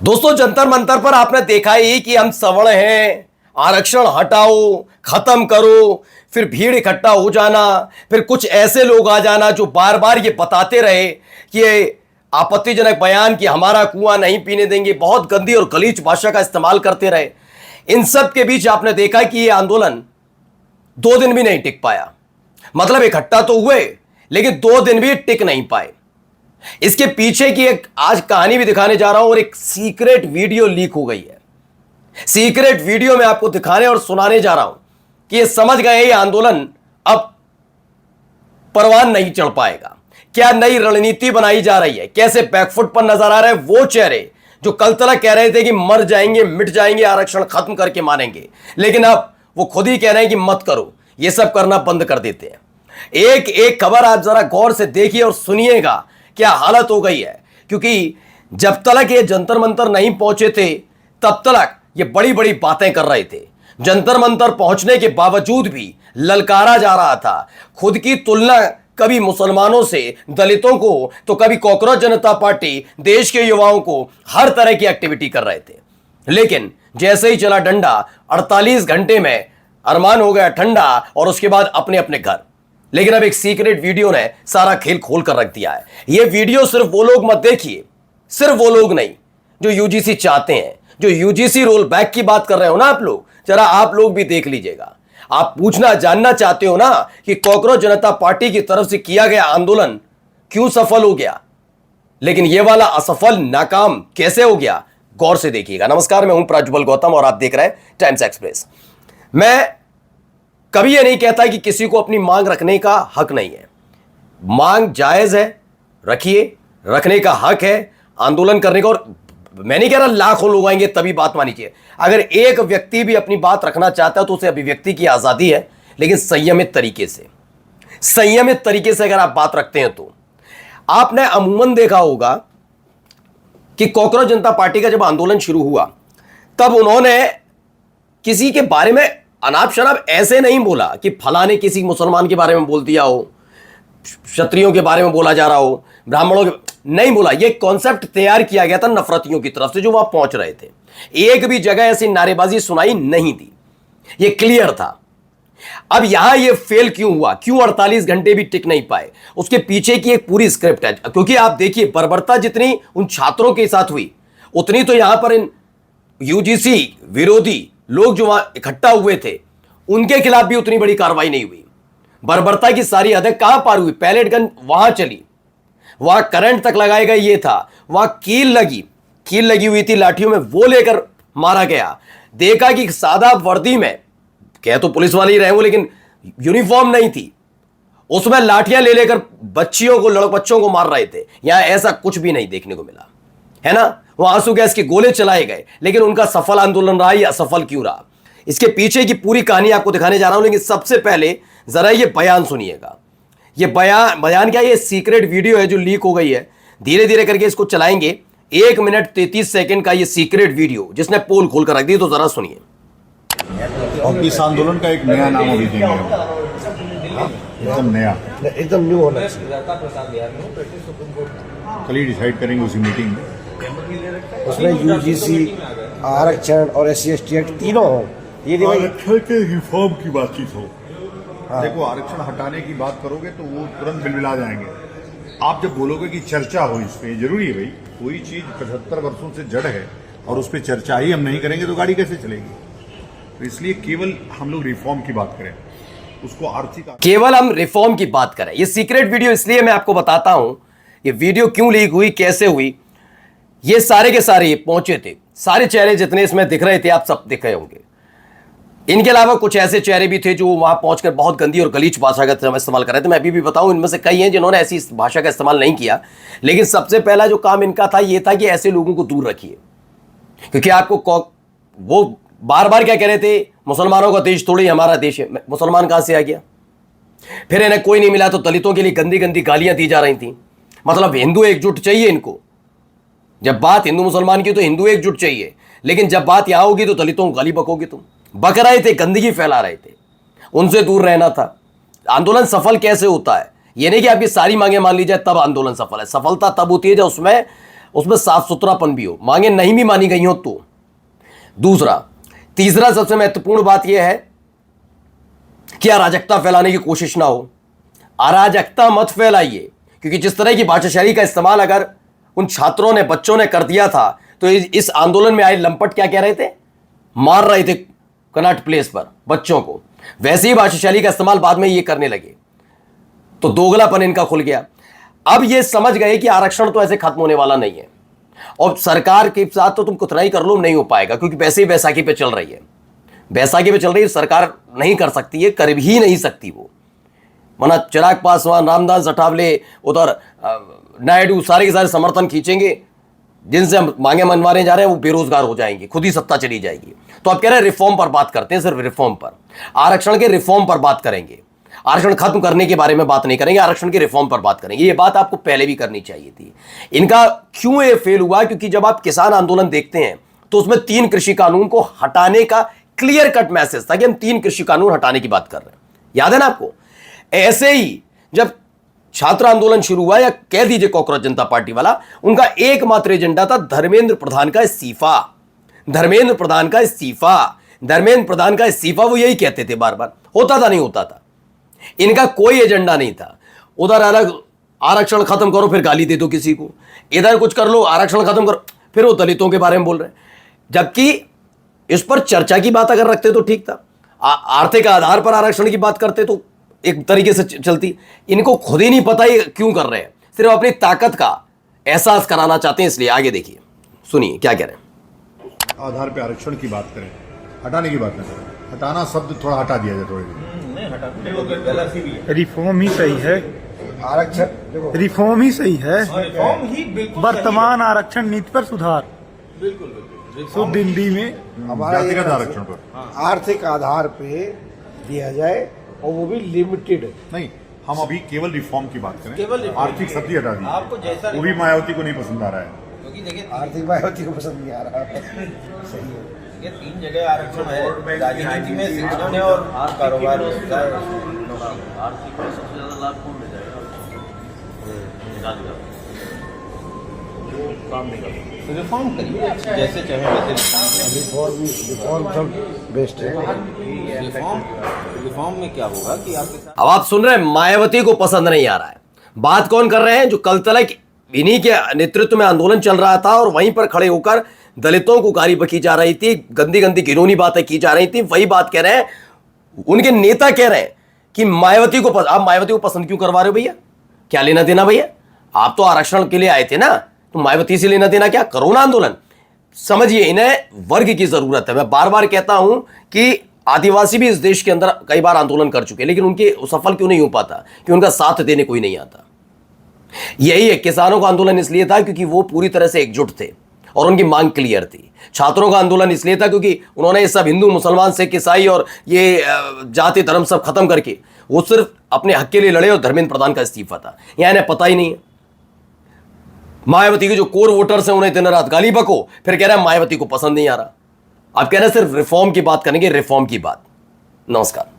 दोस्तों, जंतर मंतर पर आपने देखा ही कि हम सवर्ण हैं, आरक्षण हटाओ, खत्म करो, फिर भीड़ इकट्ठा हो जाना, फिर कुछ ऐसे लोग आ जाना जो बार बार ये बताते रहे कि ये आपत्तिजनक बयान कि हमारा कुआं नहीं पीने देंगे, बहुत गंदी और गलीच भाषा का इस्तेमाल करते रहे। इन सब के बीच आपने देखा कि ये आंदोलन 2 दिन भी नहीं टिक पाया। मतलब इकट्ठा तो हुए, लेकिन 2 दिन भी टिक नहीं पाए। इसके पीछे की एक आज कहानी भी दिखाने जा रहा हूं और एक सीक्रेट वीडियो लीक हो गई है। सीक्रेट वीडियो में आपको दिखाने और सुनाने जा रहा हूं कि ये समझ गए ये आंदोलन अब परवान नहीं चढ़ पाएगा। क्या नई रणनीति बनाई जा रही है, कैसे बैकफुट पर नजर आ रहे हैं वो चेहरे जो कल तक कह रहे थे कि मर जाएंगे, मिट जाएंगे, आरक्षण खत्म करके मानेंगे, लेकिन अब वो खुद ही कह रहे हैं कि मत करो, ये सब करना बंद कर देते हैं। एक एक खबर आप जरा गौर से देखिए और सुनिएगा क्या हालत हो गई है। क्योंकि जब तक ये जंतर मंतर नहीं पहुंचे थे तब तक ये बड़ी बड़ी बातें कर रहे थे। जंतर मंतर पहुंचने के बावजूद भी ललकारा जा रहा था। खुद की तुलना कभी मुसलमानों से, दलितों को, तो कभी कॉकरोच जनता पार्टी, देश के युवाओं को हर तरह की एक्टिविटी कर रहे थे। लेकिन जैसे ही चला डंडा, 48 घंटे में अरमान हो गया ठंडा और उसके बाद अपने अपने घर। लेकिन अब एक सीक्रेट वीडियो ने सारा खेल खोल कर रख दिया है। यह वीडियो सिर्फ वो लोग मत देखिए, सिर्फ वो लोग नहीं जो यूजीसी चाहते हैं, जो यूजीसी रोल बैक की बात कर रहे हो ना आप लोग, जरा आप लोग भी देख लीजिएगा। आप पूछना जानना चाहते हो ना कि कॉकरोच जनता पार्टी की तरफ से किया गया आंदोलन क्यों सफल हो गया, लेकिन यह वाला असफल, नाकाम कैसे हो गया, गौर से देखिएगा। नमस्कार, मैं हूं प्रज्वल गौतम और आप देख रहे हैं टाइम्स एक्सप्रेस। मैं कभी यह नहीं कहता कि किसी को अपनी मांग रखने का हक नहीं है। मांग जायज है, रखिए, रखने का हक है, आंदोलन करने का। और मैं नहीं कह रहा लाखों लोग आएंगे तभी बात मानी चाहिए। अगर एक व्यक्ति भी अपनी बात रखना चाहता है तो उसे अभिव्यक्ति की आजादी है, लेकिन संयमित तरीके से, संयमित तरीके से अगर आप बात रखते हैं तो। आपने अमूमन देखा होगा कि कॉकरोच जनता पार्टी का जब आंदोलन शुरू हुआ तब उन्होंने किसी के बारे में अनाप शनाप ऐसे नहीं बोला कि फलाने किसी मुसलमान के बारे में बोल दिया हो, क्षत्रियों के बारे में बोला जा रहा हो, ब्राह्मणों के नहीं बोला। यह कॉन्सेप्ट तैयार किया गया था नफरतियों की तरफ से जो वहां पहुंच रहे थे। एक भी जगह ऐसी नारेबाजी सुनाई नहीं दी, यह क्लियर था। अब यहां यह फेल क्यों हुआ, क्यों 48 घंटे भी टिक नहीं पाए, उसके पीछे की एक पूरी स्क्रिप्ट है। क्योंकि आप देखिए, बर्बरता जितनी उन छात्रों के साथ हुई उतनी तो यहां पर इन यूजीसी विरोधी लोग जो वहां इकट्ठा हुए थे उनके खिलाफ भी उतनी बड़ी कार्रवाई नहीं हुई। बर्बरता की सारी हदें कहां पार हुई, पैलेट गन वहां चली, वहां करंट तक लगाया गया, ये था, वहां कील लगी हुई थी लाठियों में, वो लेकर मारा गया। देखा कि सादा वर्दी में, कह तो पुलिस वाले ही रहे वो, लेकिन यूनिफॉर्म नहीं थी, उसमें लाठियां ले लेकर बच्चों को मार रहे थे। यहां ऐसा कुछ भी नहीं देखने को मिला, है ना। वहां आंसू गैस के गोले चलाए गए, लेकिन उनका सफल आंदोलन रहा या असफल क्यों रहा, इसके पीछे की पूरी कहानी आपको दिखाने जा रहा हूं। लेकिन सबसे पहले जरा ये बयान सुनिएगा। ये बयान क्या, ये सीक्रेट वीडियो है जो लीक हो गई है। धीरे धीरे करके इसको चलाएंगे। 1 मिनट 33 सेकंड का ये सीक्रेट वीडियो जिसने पोल खोल कर रख दी, तो जरा सुनिए। और इस आंदोलन का एक नया नाम अभी देंगे हम। एकदम नया, एकदम न्यू होना चाहिए। कल ही डिसाइड करेंगे उसी मीटिंग में। उसमें यूजीसी, आरक्षण और SC/ST एक्ट तीनों हो। ये नहीं भाई, आरक्षण के रिफॉर्म की बातचीत हो। देखो, आरक्षण हटाने की बात करोगे तो वो तुरंत बिलबिला जाएंगे। आप जब बोलोगे कि चर्चा हो इस पे, जरूरी है भाई। कोई चीज 75 वर्षों से जड़ है और उस पर चर्चा ही हम नहीं करेंगे तो गाड़ी कैसे चलेगी। तो इसलिए केवल हम लोग रिफॉर्म की बात करें, उसको आर्थिक, केवल हम रिफॉर्म की बात करें। ये सीक्रेट वीडियो इसलिए मैं आपको बताता हूं, ये वीडियो क्यों लीक हुई, कैसे हुई। ये सारे के सारे पहुंचे थे, सारे चेहरे जितने इसमें दिख रहे थे आप सब दिख रहे होंगे। इनके अलावा कुछ ऐसे चेहरे भी थे जो वहां पहुंचकर बहुत गंदी और गलीच भाषा का इस्तेमाल कर रहे थे। मैं अभी भी बताऊं, इनमें से कई हैं जिन्होंने ऐसी भाषा का इस्तेमाल नहीं किया, लेकिन सबसे पहला जो काम इनका था ये था कि ऐसे लोगों को दूर रखिए। क्योंकि आपको वो बार बार क्या कह रहे थे, मुसलमानों का देश थोड़ी हमारा देश है। मुसलमान कहां से आ गया। फिर इन्हें कोई नहीं मिला तो दलितों के लिए गंदी गंदी गालियां दी जा रही थी। मतलब हिंदू एकजुट चाहिए इनको। जब बात हिंदू मुसलमान की तो हिंदू एकजुट चाहिए, लेकिन जब बात यहां होगी तो दलितों को गाली बकोगे तुम। बक रहे थे, गंदगी फैला रहे थे, उनसे दूर रहना था। आंदोलन सफल कैसे होता है, यह नहीं कि आपकी सारी मांगे मान ली जाए तब आंदोलन सफल है। सफलता तब होती है जब उसमें उसमें साफ सुथरापन भी हो, मांगे नहीं भी मानी गई हो तो। दूसरा, तीसरा सबसे महत्वपूर्ण बात यह है कि अराजकता फैलाने की कोशिश ना हो। अराजकता मत फैलाइए, क्योंकि जिस तरह की भाषा शैली का इस्तेमाल अगर उन छात्रों ने, बच्चों ने कर दिया था, तो इस आंदोलन में आए लंपट क्या कह रहे थे, मार रहे थे कनॉट प्लेस पर बच्चों को, वैसे ही भाषा शैली का इस्तेमाल बाद में ये करने लगे, तो दोगलापन इनका खुल गया। अब ये समझ गए कि आरक्षण तो ऐसे खत्म होने वाला नहीं है, और सरकार के साथ तो तुम कितना ही कर लो नहीं हो पाएगा, क्योंकि वैसे ही बैसाखी पे चल रही है, बैसाखी पे चल रही है, सरकार नहीं कर सकती है, कर ही नहीं सकती वो। वरना चिराग पासवान, रामदास अठावले, उधर नायडू, सारे के सारे समर्थन खींचेंगे, जिनसे हम मांगे मनवाने जा रहे हैं वो बेरोजगार हो जाएंगे, खुद ही सत्ता चली जाएगी। तो आप कह रहे हैं रिफॉर्म पर बात करते हैं, सिर्फ रिफॉर्म पर, आरक्षण के रिफॉर्म पर बात करेंगे, आरक्षण खत्म करने के बारे में बात नहीं करेंगे, आरक्षण के रिफॉर्म पर बात करेंगे। ये बात आपको पहले भी करनी चाहिए थी। इनका क्यों ये फेल हुआ, क्योंकि जब आप किसान आंदोलन देखते हैं तो उसमें 3 कृषि कानून को हटाने का क्लियर कट मैसेज था कि हम 3 कृषि कानून हटाने की बात कर रहे हैं, याद है ना आपको। ऐसे ही जब छात्र आंदोलन शुरू हुआ, या कह दीजिए कॉकरोच जनता पार्टी वाला, उनका एकमात्र एजेंडा था धर्मेंद्र प्रधान का इस्तीफा, धर्मेंद्र प्रधान का इस्तीफा, धर्मेंद्र प्रधान का इस्तीफा। वो यही कहते थे बार बार, होता था नहीं होता था, इनका कोई एजेंडा नहीं था। उधर अलग आरक्षण खत्म करो, फिर गाली दे दो किसी को, इधर कुछ कर लो, आरक्षण खत्म करो, फिर वो दलितों के बारे में बोल रहे हैं। जबकि इस पर चर्चा की बात अगर रखते तो ठीक था, आर्थिक आधार पर आरक्षण की बात करते तो एक तरीके से चलती। इनको खुद ही नहीं पता ये क्यों कर रहे हैं, सिर्फ अपनी ताकत का एहसास कराना चाहते हैं, इसलिए। आगे देखिए, सुनिए क्या कह रहे हैं। आधार पे आरक्षण की बात करें, हटाने की बात न करें, हटाना शब्द थोड़ा हटा दिया जाए, थोड़ी रिफॉर्म ही सही है, आरक्षण देखो, रिफॉर्म ही सही है। वर्तमान आरक्षण नीति पर सुधार, शुद्ध हिंदी में हमारा ये जातिगत आरक्षण पर आर्थिक आधार पे दिया जाए, और वो भी लिमिटेड। नहीं, हम अभी केवल रिफॉर्म की बात करें, केवल reform। आर्थिक शब्द ही हटा दी, आपको जैसा वो भी मायावती को नहीं पसंद आ रहा है। क्योंकि देखिए आर्थिक मायावती को पसंद नहीं आ रहा। सही है। ये 3 जगह आरक्षण है, राजनीति में, शिक्षण में और कारोबार में। आर्थिक में सबसे ज्यादा लाभ कौन ले जाएगा? काम नहीं करता। रिफॉर्म करिए, जैसे चाहे वैसे रिफॉर्म सब बेस्ट है। रिफॉर्म में क्या होगा कि आपके साथ अब आप सुन रहे हैं, मायावती को पसंद नहीं आ रहा है। बात कौन कर रहे हैं? जो कल तक इन्हीं के नेतृत्व में आंदोलन चल रहा था, और वहीं पर खड़े होकर दलितों को गाली बकी जा रही थी, गंदी गंदी घिनौनी बातें की जा रही थी, वही बात कह रहे हैं। उनके नेता कह रहे हैं कि मायावती को आप मायावती को पसंद क्यों करवा रहे हो भैया? क्या लेना देना भैया? आप तो आरक्षण के लिए आए थे ना, तो मायावती से लेना देना क्या? करो ना आंदोलन। समझिए, इन्हें वर्ग की जरूरत है। मैं बार बार कहता हूं कि आदिवासी भी इस देश के अंदर कई बार आंदोलन कर चुके हैं, लेकिन उनके सफल क्यों नहीं हो पाता? कि उनका साथ देने कोई नहीं आता। यही है, किसानों का आंदोलन इसलिए था क्योंकि वो पूरी तरह से एकजुट थे और उनकी मांग क्लियर थी। छात्रों का आंदोलन इसलिए था क्योंकि उन्होंने ये सब हिंदू, मुसलमान, सिख, ईसाई और ये जाति धर्म सब खत्म करके वो सिर्फ अपने हक के लिए लड़े, और धर्मेंद्र प्रधान का इस्तीफा था। यह इन्हें पता ही नहीं है। मायावती के जो कोर वोटर्स हैं उन्हें दिन रात गाली बको, फिर कह रहे हैं मायावती को पसंद नहीं आ रहा। आप कह रहे हैं सिर्फ रिफॉर्म की बात करेंगे, रिफॉर्म की बात। नमस्कार।